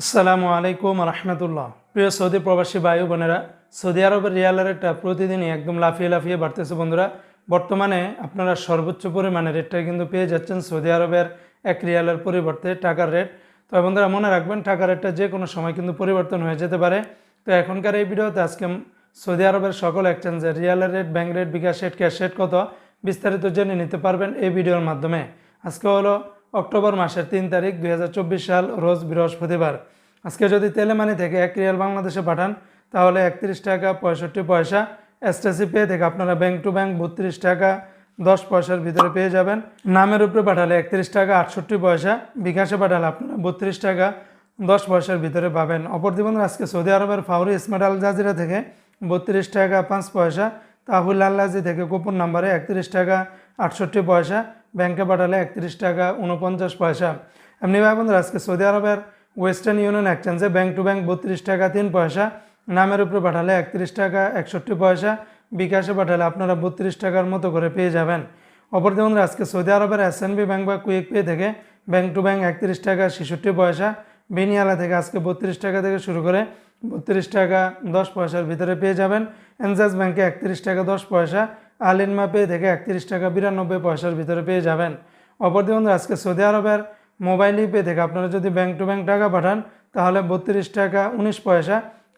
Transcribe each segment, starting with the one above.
আসসালামু আলাইকুম রহমতুল্লাহ। প্রিয় সৌদি প্রবাসী ভাই বোনেরা, সৌদি আরবের রিয়ালের রেটটা প্রতিদিনই একদম লাফিয়ে লাফিয়ে বাড়তেছে বন্ধুরা। বর্তমানে আপনারা সর্বোচ্চ পরিমাণে রেটটা কিন্তু পেয়ে যাচ্ছেন সৌদি আরবের এক রিয়ালের পরিবর্তে টাকার রেট। তো বন্ধুরা মনে রাখবেন, টাকার রেটটা যে কোনো সময় কিন্তু পরিবর্তন হয়ে যেতে পারে। তো এখনকার এই ভিডিওতে আজকে সৌদি আরবের সকল এক্সচেঞ্জের রিয়ালের রেট, ব্যাংক রেট, বিকাশ রেট, ক্যাশ রেট কত বিস্তারিত জেনে নিতে পারবেন এই ভিডিওর মাধ্যমে। আজকে হলো অক্টোবর মাসের 3 তারিখ 2024 সাল, রোজ বৃহস্পতিবার। আজকে যদি তেলেমানি থেকে 1 রিয়াল বাংলাদেশে পাঠান তাহলে 31 টাকা 65 পয়সা। এসটিসি পে থেকে আপনারা ব্যাংক টু ব্যাংক 32 টাকা 10 পয়সার ভিতরে পেয়ে যাবেন। নামের উপরে পাঠালে 31 টাকা 68 পয়সা, বিকাশে পাঠালে আপনারা 32 টাকা 10 পয়সার ভিতরে পাবেন। অপরদিকে আজকে সৌদি আরবের ফাউরি স্মার্ট আল জাজিরা থেকে 32 টাকা 5 পয়সা, তাহুল আল্লাজি থেকে কুপন নাম্বারে 31 টাকা 68 পয়সা, ব্যাংকে পাঠালে 31 টাকা 49 পয়সা। এমনিভাবে বন্ধুরা আজকে সৌদি আরবের ওয়েস্টার্ন ইউনিয়ন এক্সচেঞ্জে ব্যাংক টু ব্যাংক 32 টাকা 3 পয়সা, নামের উপরে পাঠালে 31 টাকা 61 পয়সা, বিকাশে পাঠালে আপনারা 32 টাকার মতো করে পেয়ে যাবেন। অপরদিকে আজকে সৌদি আরবের এসএনবি ব্যাংক বা কুইক পে থেকে ব্যাংক টু ব্যাংক 31 টাকা 66 পয়সা, বিনিয়ালা থেকে আজকে 32 টাকা থেকে শুরু করে 32 টাকা 10 পয়সার ভিতরে পেয়ে যাবেন। এনজাস ব্যাংকে 31 টাকা 10 পয়সা, আলিনমা পে থেকে 31 টাকা 92 পয়সার ভিতরে পেয়ে যাবেন। অপরদিকে আজকে সৌদি আরবের মোবাইল পে থেকে আপনারা যদি ব্যাংক টু ব্যাংক টাকা পাঠান তাহলে 32 টাকা 19 পয়সা,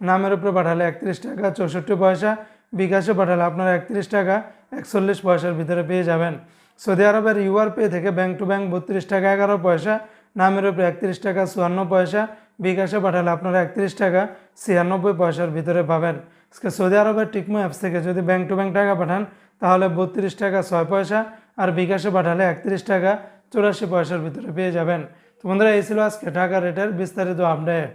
নামের উপরে পাঠালে 31 টাকা 64 পয়সা, বিকাশে পাঠালে আপনারা 31 টাকা 41 পয়সার ভিতরে পেয়ে যাবেন। সৌদি আরবের ইউআর পে থেকে ব্যাংক টু ব্যাংক 32 টাকা 11 পয়সা, নামের উপরে 31 টাকা 54 পয়সা, বিকাশে পাঠালে আপনারা 31 টাকা 96 পয়সার ভিতরে পাবেন। আজকে সৌদি আরবের টিকমো অ্যাপস থেকে যদি ব্যাংক টু ব্যাংক টাকা পাঠান তাহলে 32 টাকা 6 পয়সা, আর বিকাশে পাঠালে 31 টাকা 84 পয়সার ভিতরে পেয়ে যাবেন। তো বন্ধুরা, এই ছিল আজকে টাকা রেটের বিস্তারিত আপডেট।